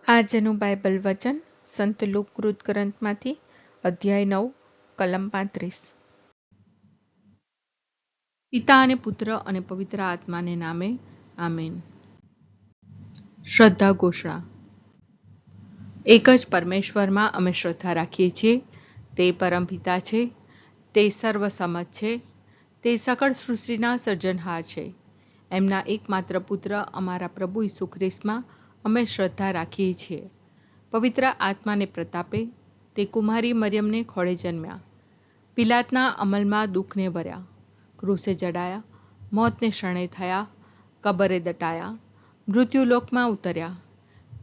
આજનું બાઇબલ વચન સંત લુકૃત ગ્રંથમાંથી અધ્યાય 9 કલમ 35। પિતા અને પુત્ર અને પવિત્ર આત્માને નામે આમેન। શ્રદ્ધા ઘોષણા। એક જ પરમેશ્વરમાં અમે શ્રદ્ધા રાખીએ છીએ। તે પરમપિતા છે, તે સર્વસમત છે, તે સકળ સૃષ્ટિના સર્જનહાર છે। એમના એકમાત્ર પુત્ર અમારા પ્રભુ ઈસુ ખ્રિસ્તમાં અમે શ્રદ્ધા રાખીએ છીએ। પવિત્ર આત્માને પ્રતાપે તે કુમારી મરિયમને ખોળે જન્મ્યા, પિલાતના અમલમાં દુઃખને ભર્યા, ક્રૂસે જડાયા, મોતને શરણે થયા, કબરે દટાયા, મૃત્યુલોકમાં ઉતર્યા,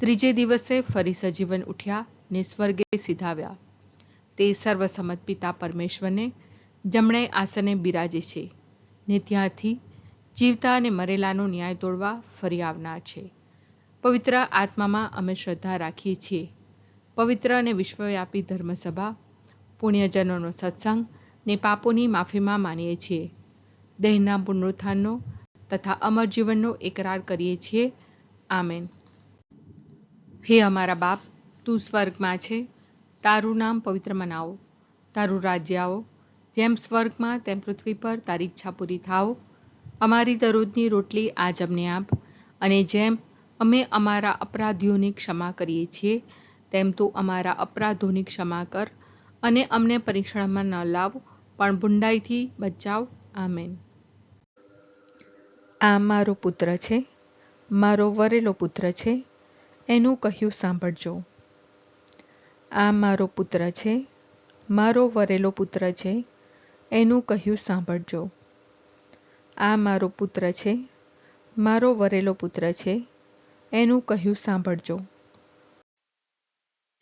ત્રીજે દિવસે ફરી સજીવન ઉઠ્યા ને સ્વર્ગે સીધાવ્યા। તે સર્વસમત પિતા પરમેશ્વરને જમણે આસને બિરાજે છે ને ત્યાંથી જીવતા અને મરેલાનો ન્યાય તોડવા ફરી આવનાર છે। પવિત્ર આત્મામાં અમે શ્રદ્ધા રાખીએ છીએ। પવિત્ર અને વિશ્વવ્યાપી ધર્મસભા, પુણ્યજનોનો સત્સંગ ને પાપોની માફીમાં માનીએ છીએ। દેહના પુનરુત્થાનનો તથા અમર જીવનનો એકરાર કરીએ છીએ। આમેન। હે અમારા બાપ, તું સ્વર્ગમાં છે, તારું નામ પવિત્ર મનાવો, તારું રાજ્ય આવો, જેમ સ્વર્ગમાં તેમ પૃથ્વી પર તારી ઈચ્છા પૂરી થાવ। અમારી દરરોજની રોટલી આજ અમને આપ, અને જેમ અમે અમારા અપરાધીઓની ક્ષમા કરીએ છીએ તેમ તું અમારા અપરાધોની ક્ષમા કર, અને અમને પરીક્ષણમાં ન લાવ પણ બુંડાઈથી બચાવ। આમેન। આ મારો પુત્ર છે, મારો વરેલો પુત્ર છે, એનું કહ્યું સાંભળજો। આ મારો પુત્ર છે, મારો વરેલો પુત્ર છે, એનું કહ્યું સાંભળજો। આ મારો પુત્ર છે, મારો વરેલો પુત્ર છે, એનું કહ્યું સાંભળજો।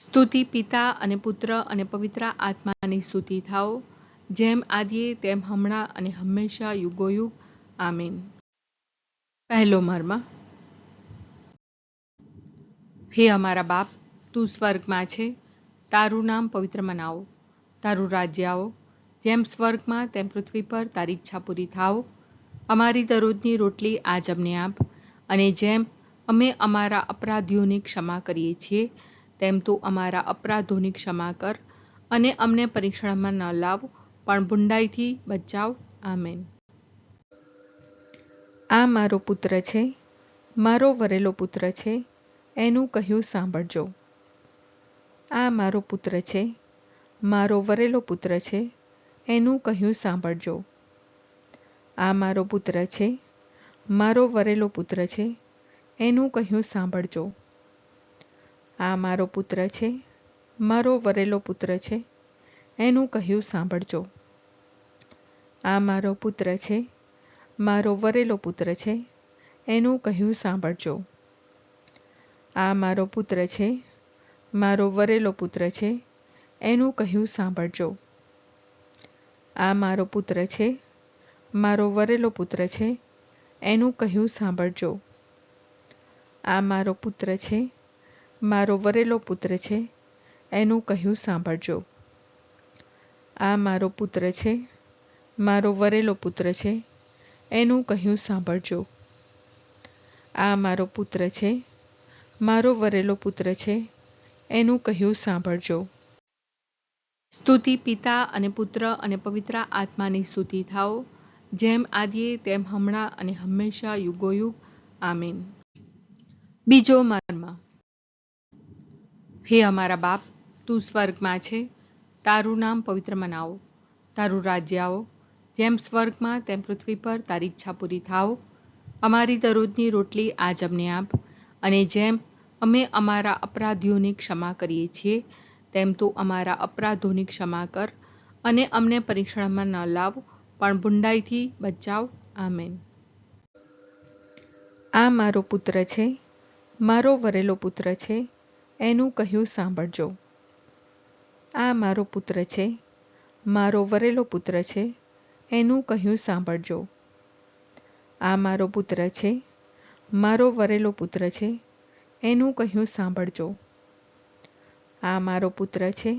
સ્તુતિ પિતા અને પુત્ર અને પવિત્ર આત્માની સ્તુતિ થાઓ, જેમ આદિએ તેમ હમણાં અને હંમેશા યુગોયુગ। આમીન। પહેલો મર્મ। હે અમારા બાપ, તું સ્વર્ગમાં છે, તારું નામ પવિત્ર મનાવો, તારું રાજ્ય આવો, જેમ સ્વર્ગમાં તેમ પૃથ્વી પર તારી ઈચ્છા પૂરી થાવ। અમારી દરરોજની રોટલી આજ અમને આપ, અને જેમ અમે અમારા અપરાધીઓની ક્ષમા કરીએ છીએ તેમ તું અમારા અપરાધોની ક્ષમા કર, અને અમને પરીક્ષણમાં ન લાવ પણ બુંડાઈથી બચાવ। આમેન। આ મારો પુત્ર છે, મારો વરેલો પુત્ર છે, એનું કહ્યું સાંભળજો। આ મારો પુત્ર છે, મારો વરેલો પુત્ર છે, એનું કહ્યું સાંભળજો। આ મારો પુત્ર છે, મારો વરેલો પુત્ર છે, એનું કહ્યું સાંભળજો। આ મારો પુત્ર છે, મારો વરેલો પુત્ર છે, એનું કહ્યું સાંભળજો। આ મારો પુત્ર છે, મારો વરેલો પુત્ર છે, એનું કહ્યું સાંભળજો। આ મારો પુત્ર છે, મારો વરેલો પુત્ર છે, એનું કહ્યું સાંભળજો। આ મારો પુત્ર છે, મારો વરેલો પુત્ર છે, એનું કહ્યું સાંભળજો। આ મારો પુત્ર છે, મારો વરેલો પુત્ર છે, એનું કહ્યું સાંભળજો। આ મારો પુત્ર છે, મારો વરેલો પુત્ર છે, એનું કહ્યું સાંભળજો। આ મારો પુત્ર છે, મારો વરેલો પુત્ર છે, એનું કહ્યું સાંભળજો। સ્તુતિ પિતા અને પુત્ર અને પવિત્ર આત્માની સ્તુતિ થાઓ, જેમ આદિએ તેમ હમણાં અને હંમેશા યુગોયુગ। આમીન। બીજો મર્મ। હે અમારા બાપ, તું સ્વર્ગમાં છે, તારું નામ પવિત્ર મનાવો, તારું રાજ્ય આવો, જેમ સ્વર્ગમાં તેમ પૃથ્વી પર તારી ઈચ્છા પૂરી થાવ। અમારી દરરોજની રોટલી આજ અમને આપ, અને જેમ અમે અમારા અપરાધીઓની ક્ષમા કરીએ છીએ તેમ તું અમારા અપરાધોની ક્ષમા કર, અને અમને પરીક્ષણમાં ન લાવ પણ બુંડાઈથી બચાવ। આમેન। આ મારો પુત્ર છે, મારો વરેલો પુત્ર છે, એનું કહ્યું સાંભળજો। આ મારો પુત્ર છે, મારો વરેલો પુત્ર છે, એનું કહ્યું સાંભળજો। આ મારો પુત્ર છે, મારો વરેલો પુત્ર છે, એનું કહ્યું સાંભળજો। આ મારો પુત્ર છે,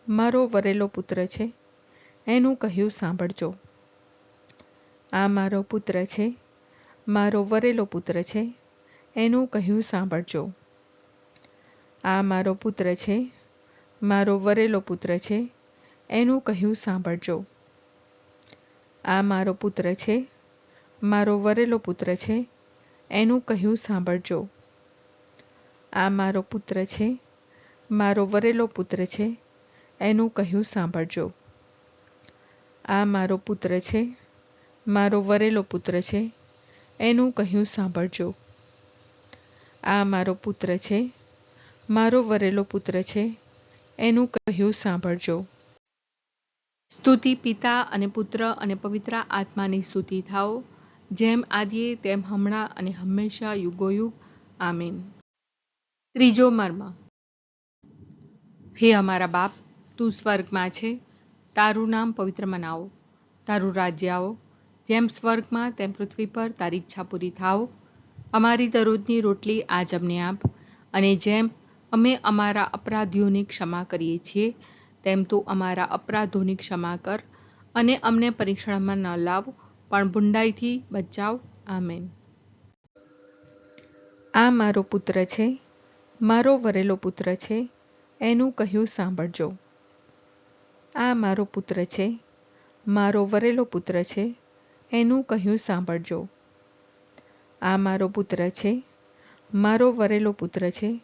મારો વરેલો પુત્ર છે, એનું કહ્યું સાંભળજો। આ મારો પુત્ર છે, મારો વરેલો પુત્ર છે, એનું કહ્યું સાંભળજો। આ મારો પુત્ર છે, મારો વરેલો પુત્ર છે, એનું કહ્યું સાંભળજો. આ મારો પુત્ર છે, મારો વરેલો પુત્ર છે, એનું કહ્યું સાંભળજો. આ મારો પુત્ર છે, મારો વરેલો પુત્ર છે, એનું કહ્યું સાંભળજો. આ મારો પુત્ર છે, મારો વરેલો પુત્ર છે, એનું કહ્યું સાંભળજો. આ મારો પુત્ર છે, મારો વરેલો પુત્ર છે, એનું કહ્યું સાંભળજો. સ્તુતિ પિતા અને પુત્ર અને પવિત્ર આત્માની સ્તુતિ થાઓ, જેમ આદિએ તેમ હમણાં અને હંમેશા યુગોયુગ. આમીન. ત્રીજો મર્મ. હે અમારા બાપ, તું સ્વર્ગમાં છે, તારું નામ પવિત્ર મનાવો, તારું રાજ્ય આવો, જેમ સ્વર્ગમાં તેમ પૃથ્વી પર તારી ઈચ્છા પૂરી થાઓ. અમારી દરરોજની રોટલી આજ અમને આપ, અને જેમ અમે અમારા અપરાધીઓની ક્ષમા કરીએ છીએ, તેમ તું અમારા અપરાધોની ક્ષમા કર, અને અમને પરીક્ષણમાં ન લાવ, પણ બુંડાઈથી બચાવ. આમેન. આ મારો પુત્ર છે, મારો વરેલો પુત્ર છે, એનું કહ્યું સાંભળજો. આ મારો પુત્ર છે, મારો વરેલો પુત્ર છે, એનું કહ્યું સાંભળજો. આ મારો પુત્ર છે, મારો વરેલો પુત્ર છે,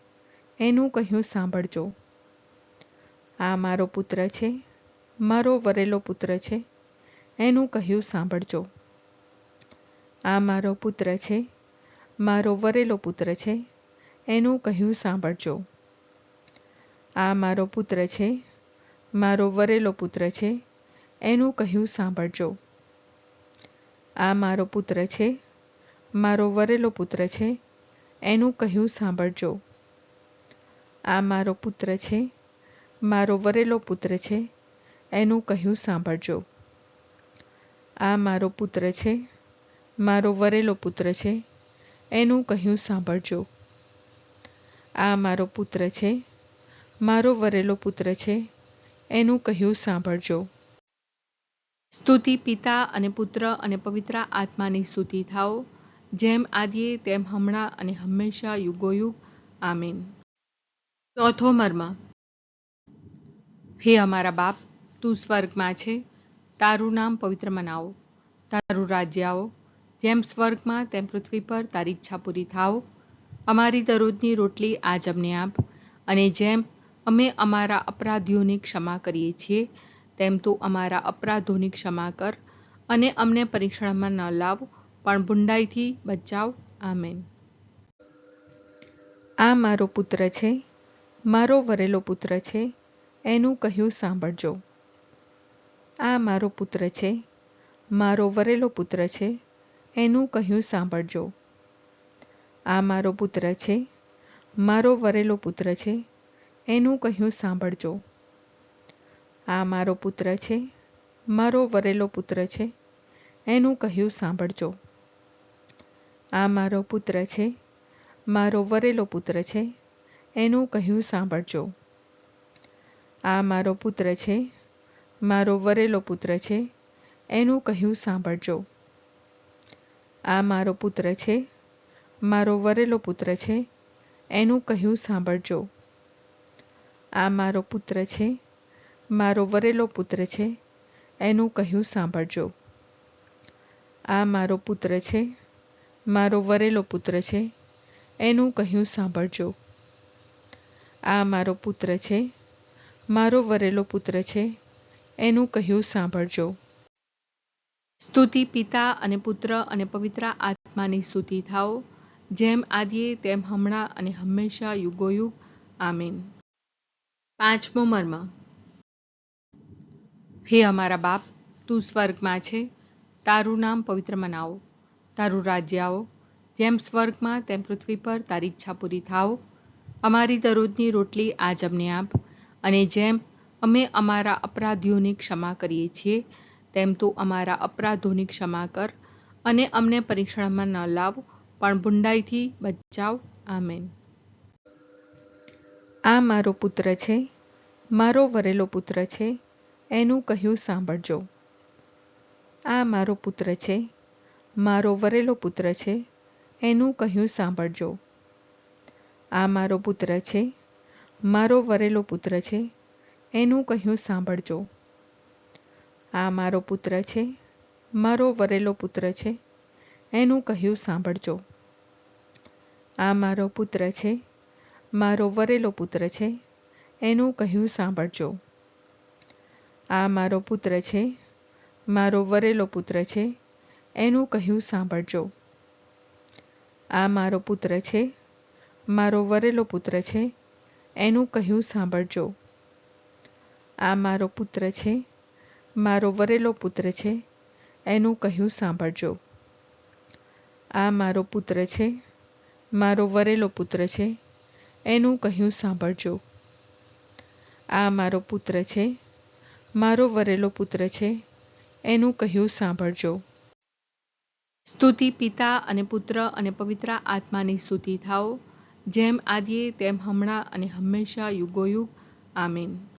એનું કહ્યું સાંભળજો. આ મારો પુત્ર છે, મારો વરેલો પુત્ર છે, એનું કહ્યું સાંભળજો. આ મારો પુત્ર છે, મારો વરેલો પુત્ર છે, એનું કહ્યું સાંભળજો. આ મારો પુત્ર છે, મારો વરેલો પુત્ર છે, એનું કહ્યું સાંભળજો. આ મારો પુત્ર છે, મારો વરેલો પુત્ર છે, એનું કહ્યું સાંભળજો. આ મારો પુત્ર છે, મારો વરેલો પુત્ર છે, એનું કહ્યું સાંભળજો. આ મારો પુત્ર છે, મારો વરેલો પુત્ર છે, એનું કહ્યું સાંભળજો. આ મારો પુત્ર છે, મારો વરેલો પુત્ર છે, એનું કહ્યું સાંભળજો. સ્તુતિ પિતા અને પુત્ર અને પવિત્ર આત્માની સ્તુતિ થાઓ, જેમ આદિએ તેમ હમણાં અને હંમેશા યુગોયુગ. આમીન. ચોથો મર્મ. હે અમારા બાપ, તું સ્વર્ગમાં છે, તારું નામ પવિત્ર મનાવો, તારું રાજ્ય આવો, જેમ સ્વર્ગમાં તેમ પૃથ્વી પર તારી ઈચ્છા પૂરી થાઓ. અમારી દરરોજની રોટલી આજ અમને આપ, અને જેમ અમે અમારા અપરાધીઓની ક્ષમા કરીએ છીએ, તેમ તું અમારા અપરાધોની ક્ષમા કર, અને અમને પરીક્ષણમાં ન લાવ, પણ બુંડાઈથી બચાવ. આમેન. આ મારો પુત્ર છે, મારો વરેલો પુત્ર છે, એનું કહ્યું સાંભળજો. આ મારો પુત્ર છે, મારો વરેલો પુત્ર છે, એનું કહ્યું સાંભળજો. આ મારો પુત્ર છે, મારો વરેલો પુત્ર છે, એનું કહ્યું સાંભળજો. આ મારો પુત્ર છે, મારો વરેલો પુત્ર છે, એનું કહ્યું સાંભળજો. આ મારો પુત્ર છે, મારો વરેલો પુત્ર છે, એનું કહ્યું સાંભળજો. આ મારો પુત્ર છે, મારો વરેલો પુત્ર છે, એનું કહ્યું સાંભળજો. આ મારો પુત્ર છે, મારો વરેલો પુત્ર છે, એનું કહ્યું સાંભળજો. આ મારો પુત્ર છે, મારો વરેલો પુત્ર છે, એનું કહ્યું સાંભળજો. આ મારો પુત્ર છે, મારો વરેલો પુત્ર છે, એનું કહ્યું સાંભળજો. આ મારો પુત્ર છે, મારો વરેલો પુત્ર છે, એનું કહ્યું સાંભળજો. સ્તુતિ પિતા અને પુત્ર અને પવિત્ર આત્માની સ્તુતિ થાઓ, જેમ આદિએ તેમ હમણાં અને હંમેશા યુગોયુગ. આમીન. પાંચમો મર્મ. હે અમારા બાપ, તું સ્વર્ગમાં છે, તારું નામ પવિત્ર મનાવો, તારું રાજ્ય આવો, જેમ સ્વર્ગમાં તેમ પૃથ્વી પર તારી ઈચ્છા પૂરી થાઓ. અમારી દરરોજની રોટલી આજ અમને આપ, અને જેમ અમે અમારા અપરાધીઓની ક્ષમા કરીએ છીએ, તેમ તું અમારા અપરાધોની ક્ષમા કર, અને અમને પરીક્ષણમાં ન લાવ, પણ બુંડાઈથી બચાવ. આમેન. આ મારો પુત્ર છે, મારો વરેલો પુત્ર છે, એનું કહ્યું સાંભળજો. આ મારો પુત્ર છે, મારો વરેલો પુત્ર છે, એનું કહ્યું સાંભળજો. આ મારો પુત્ર છે, મારો વરેલો પુત્ર છે, એનું કહ્યું સાંભળજો. આ મારો પુત્ર છે, મારો વરેલો પુત્ર છે, એનું કહ્યું સાંભળજો. આ મારો પુત્ર છે, મારો વરેલો પુત્ર છે, એનું કહ્યું સાંભળજો. આ મારો પુત્ર છે, મારો વરેલો પુત્ર છે, એનું કહ્યું સાંભળજો. આ મારો પુત્ર છે, મારો વરેલો પુત્ર છે, એનું કહ્યું સાંભળજો. આ મારો પુત્ર છે, મારો વરેલો પુત્ર છે, એનું કહ્યું સાંભળજો. આ મારો પુત્ર છે, મારો વરેલો પુત્ર છે, એનું કહ્યું સાંભળજો. આ મારો પુત્ર છે, મારો વરેલો પુત્ર છે, એનું કહ્યું સાંભળજો. સ્તુતિ પિતા અને પુત્ર અને પવિત્ર આત્માની સ્તુતિ થાઓ, જેમ આદિએ તેમ હમણાં અને હંમેશા યુગોયુગ. આમીન.